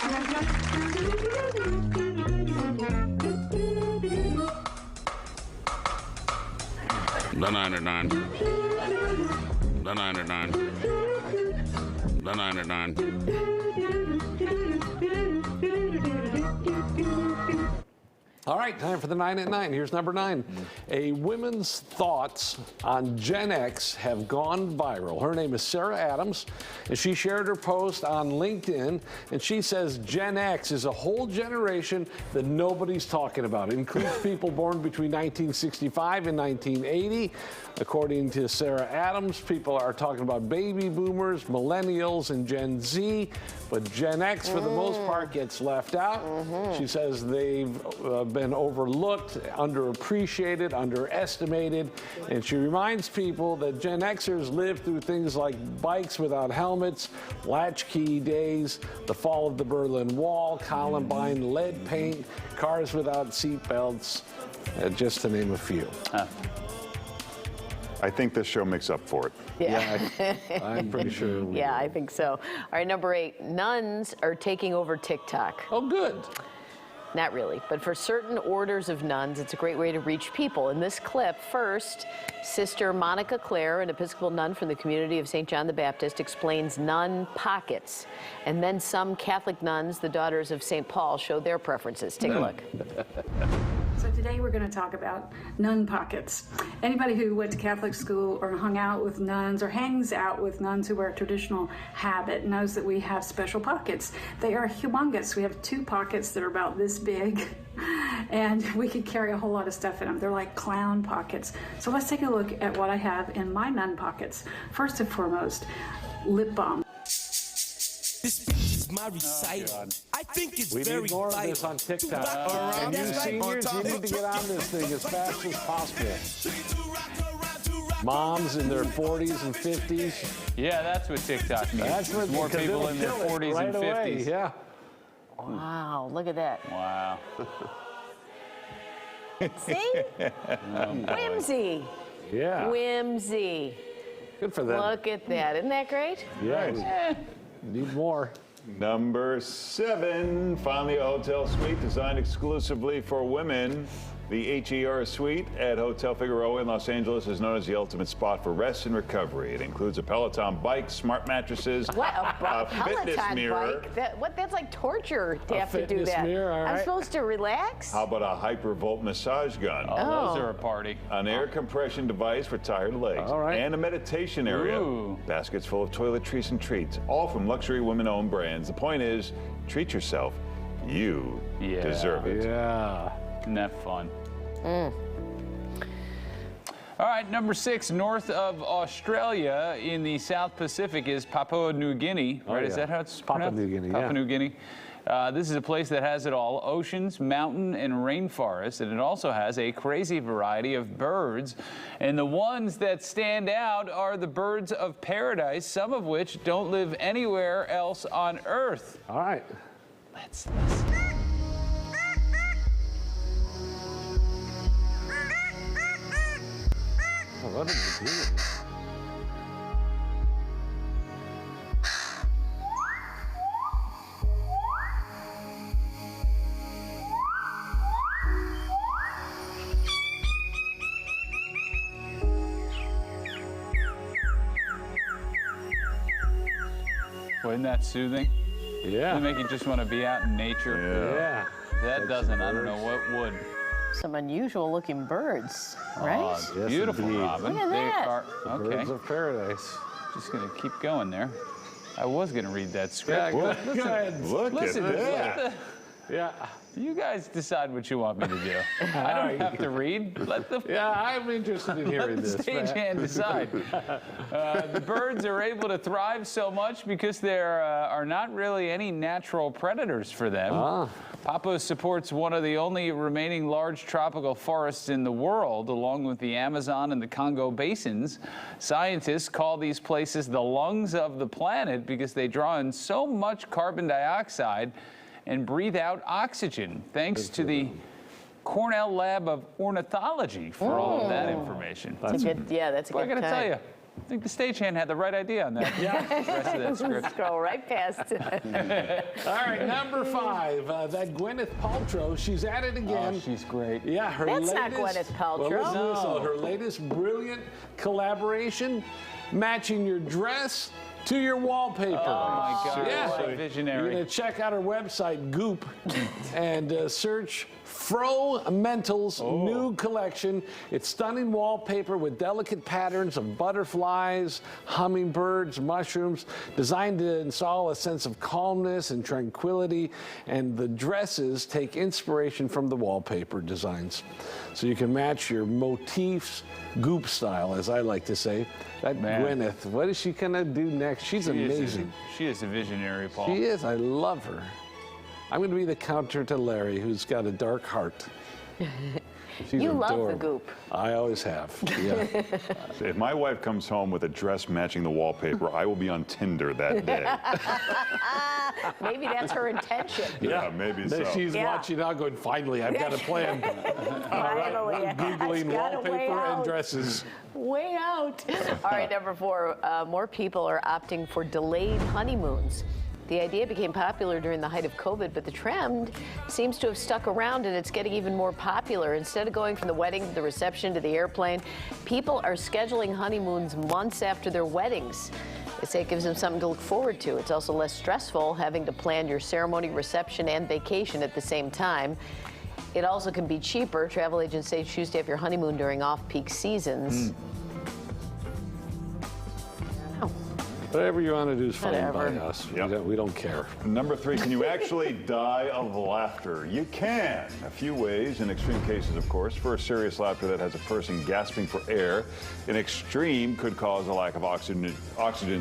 The 99. The 99. The 99. All right, time for the 9 at 9. Here's number 9. A woman's thoughts on Gen X have gone viral. Her name is Sarah Adams, and she shared her post on LinkedIn, and she says Gen X is a whole generation that nobody's talking about. It includes people born between 1965 and 1980. According to Sarah Adams, people are talking about baby boomers, millennials, and Gen Z, but Gen X, for the most part, gets left out. She says they've been overlooked, underappreciated, underestimated, and she reminds people that Gen Xers lived through things like bikes without helmets, latchkey days, the fall of the Berlin Wall, Columbine, lead paint, cars without seatbelts, just to name a few. I think this show makes up for it. Yeah, I'm pretty sure. Yeah, I think so. All right, number 8, nuns are taking over TikTok. Oh, good. Not really, but for certain orders of nuns, it's a great way to reach people. In this clip, first, Sister Monica Clare, an Episcopal nun from the community of St. John the Baptist, explains nun pockets. And then some Catholic nuns, the daughters of St. Paul, show their preferences. Take a look. So today we're going to talk about nun pockets. Anybody who went to Catholic school or hung out with nuns or hangs out with nuns who wear a traditional habit knows that we have special pockets. They are humongous. We have 2 pockets that are about this big, and we could carry a whole lot of stuff in them. They're like clown pockets. So let's take a look at what I have in my nun pockets. First and foremost, lip balm. This speech is my recital. I think it's We very need more of vital. this on TikTok. And you seniors, you need to get on this thing as fast as possible. Moms in their 40s and 50s. Yeah, that's what TikTok means. That's what More because people it'll in their kill it 40s right and away. 50s. Yeah. Wow, look at that. Wow. See? Whimsy. Yeah. Whimsy. Good for them. Look at that. Isn't that great? Yeah. Need more. Number 7, finally a hotel suite designed exclusively for women. The HER Suite at Hotel Figueroa in Los Angeles is known as the ultimate spot for rest and recovery. It includes a Peloton bike, smart mattresses, What, a fitness Peloton mirror. bike? That's like torture to have to do fitness that. mirror, all I'm right. supposed to relax? How about a hypervolt massage gun? Oh, those are a party. An air compression device for tired legs. All right. And a meditation area. Ooh. Baskets full of toiletries and treats, all from luxury women-owned brands. The point is, treat yourself. You Yeah. deserve it. Yeah. Isn't that fun? All right, number 6, north of Australia in the South Pacific is Papua New Guinea. Right? yeah. Is that how it's Papua pronounced? New Guinea, Papua yeah. New Guinea. This is a place that has it all: oceans, mountain, and rainforest, and it also has a crazy variety of birds. And the ones that stand out are the birds of paradise, some of which don't live anywhere else on Earth. All right. Let's listen. Oh, what did you do? Wasn't that soothing? Yeah. Doesn't it make you just want to be out in nature? Yeah. That doesn't. I don't know what would. Some unusual looking birds, right? Oh, Yes, beautiful, indeed. Robin. Look at They that. are okay. Birds of paradise. Just gonna keep going there. I was gonna read that script. Yeah, but go ahead. Look listen, at let that. Yeah. you guys decide what you want me to do. I don't have to read. Let the Yeah, I'm interested in hearing Let the this. Matt. stagehand decide. The birds are able to thrive so much because there are not really any natural predators for them. Papua supports one of the only remaining large tropical forests in the world, along with the Amazon and the Congo basins. Scientists call these places the lungs of the planet because they draw in so much carbon dioxide and breathe out oxygen, thanks to the Cornell Lab of Ornithology for all of that information. That's a good, yeah, that's a Well, I good gotta tell time. you, I think the stagehand had the right idea on that. Yeah. The rest of that script. Scroll right past it. All right, number 5, that Gwyneth Paltrow, she's at it again. Oh, she's great. Yeah, her That's latest. not Gwyneth Paltrow. Well, listen to this, No. her latest brilliant collaboration, matching your dress to your wallpaper. Oh my God. Yeah. What a You're visionary. going to check out her website, Goop, and search Fro Mental's new collection. It's stunning wallpaper with delicate patterns of butterflies, hummingbirds, mushrooms, designed to install a sense of calmness and tranquility. And the dresses take inspiration from the wallpaper designs. So you can match your motifs, Goop style, as I like to say. That Man. Gwyneth, what is she going to do next? She's amazing. She is a visionary, Paul. She is. I love her. I'm going to be the counter to Larry, who's got a dark heart. She's You love the adorable. Goop. I always have. Yeah. If my wife comes home with a dress matching the wallpaper, I will be on Tinder that day. Maybe that's her intention. Yeah, maybe Then so. she's Yeah. watching now going, finally, I've got a plan. Finally, I'm Googling it's got a way wallpaper and out. dresses. Way out. All right, number 4, more people are opting for delayed honeymoons. The idea became popular during the height of COVID, but the trend seems to have stuck around, and it's getting even more popular. Instead of going from the wedding to the reception to the airplane, people are scheduling honeymoons months after their weddings. They say it gives them something to look forward to. It's also less stressful having to plan your ceremony, reception, and vacation at the same time. It also can be cheaper. Travel agents say choose to have your honeymoon during off-peak seasons. Whatever you want to do is fine by Whatever. us. Yep. We don't care. Number 3, can you actually die of laughter? You can. A few ways, in extreme cases, of course. First, serious laughter that has a person gasping for air. In extreme, could cause a lack of oxygen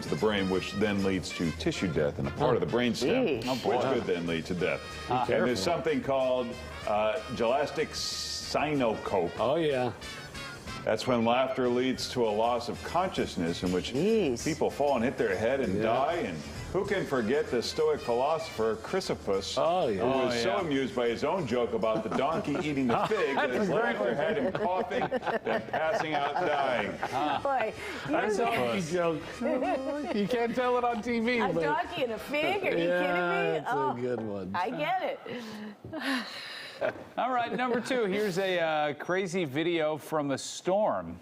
to the brain, which then leads to tissue death in a part of the brainstem, Geesh. which could then lead to death. And there's something called gelastic synocope. Oh, yeah. That's when laughter leads to a loss of consciousness, in which Jeez. people fall and hit their head and die. And who can forget the Stoic philosopher Chrysippus, Oh, yeah. who was Oh, so yeah. amused by his own joke about the donkey eating the fig that his laughter had him coughing, then passing out and dying. Boy, That's a donkey joke. You can't tell it on TV. a but donkey and a fig? Are you yeah, kidding me? it's a good one. I get it. All right, number 2. Here's a crazy video from a storm.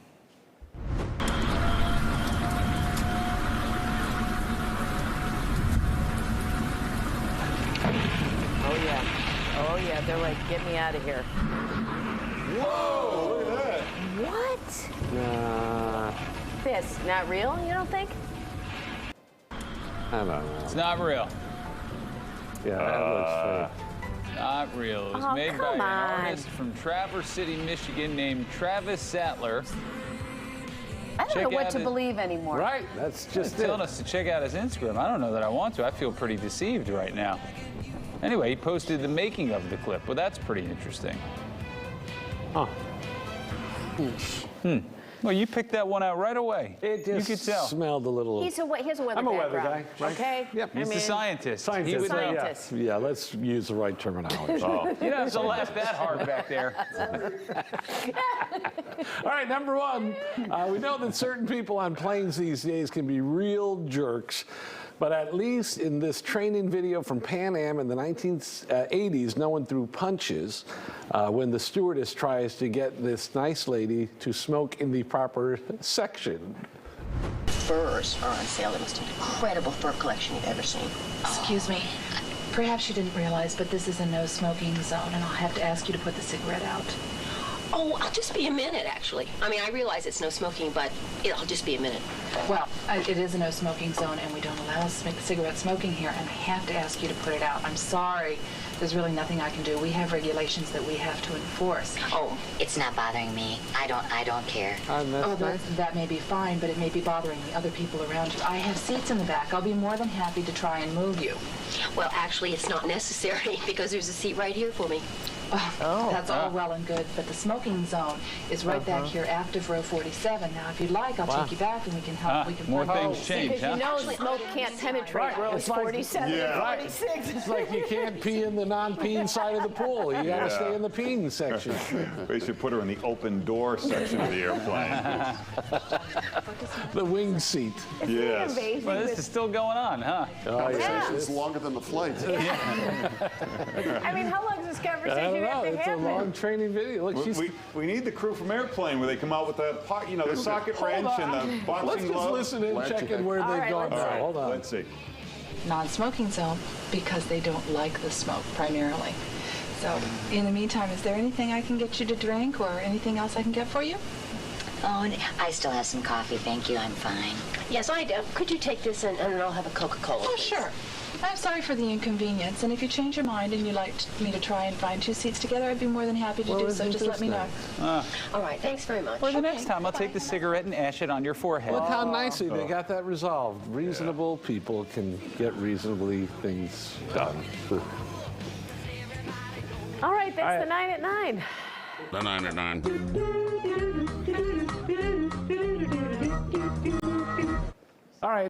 Oh, yeah. Oh, yeah. They're like, get me out of here. Whoa, look at that. What? This, not real, you don't think? I don't know. It's not real. Yeah, that looks fake. Not real. It was Oh, made by come an on. artist from Traverse City, Michigan named Travis Sattler. I don't Check know what out to it. believe anymore. Right, that's just He's telling it. us to check out his Instagram. I don't know that I want to. I feel pretty deceived right now. Anyway, he posted the making of the clip. Well, that's pretty interesting. Huh. Well, you picked that one out right away. It you just could tell. smelled a little. He has a weather I'm a weather background. guy, right? Okay? Yep. He's the scientist. Scientist. He would know. Scientist. Yeah, let's use the right terminology. Oh. You don't have to laugh that hard back there. All right, number 1. We know that certain people on planes these days can be real jerks. But at least in this training video from Pan Am in the 1980s, no one threw punches when the stewardess tries to get this nice lady to smoke in the proper section. Furs are on sale. The most incredible fur collection you've ever seen. Excuse me. Perhaps you didn't realize, but this is a no smoking zone, and I'll have to ask you to put the cigarette out. Oh, I'll just be a minute, actually. I mean, I realize it's no smoking, but it'll just be a minute. Well, it is a no smoking zone, and we don't allow cigarette smoking here, and I have to ask you to put it out. I'm sorry. There's really nothing I can do. We have regulations that we have to enforce. Oh, it's not bothering me. I don't care. Oh, that may be fine, but it may be bothering the other people around you. I have seats in the back. I'll be more than happy to try and move you. Well, actually, it's not necessary because there's a seat right here for me. That's all well and good, but the smoking zone is right back here, active row 47. Now, if you'd like, I'll take you back and we can help. We can More plan- things change, Because huh? you know smoke can't penetrate rows it's like- 47 and Yeah. 46. It's like you can't pee in the non-peeing side of the pool. You got to stay in the peeing section. We should put her in the open door section of the airplane. The wing seat. Yes. Well, this is still going on, huh? Oh, yeah. It's longer than the flight. I mean, how long does this I conversation don't know. have to It's a happen? long training video. Look, she's. We need the crew from Airplane where they come out with the socket wrench and the boxing Let's just glove. listen and check in where they've gone. let's see. Hold on. Let's see. Non-smoking zone because they don't like the smoke primarily. So in the meantime, is there anything I can get you to drink or anything else I can get for you? Oh, and I still have some coffee, thank you. I'm fine. Yes, I do. Could you take this and I'll have a Coca-Cola? Oh, sure. I'm sorry for the inconvenience, and if you change your mind and you'd like me to try and find two seats together, I'd be more than happy to do so. Just let me know. All right, thanks very much. Well, the next time I'll take the cigarette and ash it on your forehead. Look how nicely they got that resolved. Reasonable people can get reasonably things done. All right, that's the 9 at 9. The 9 at 9. All right.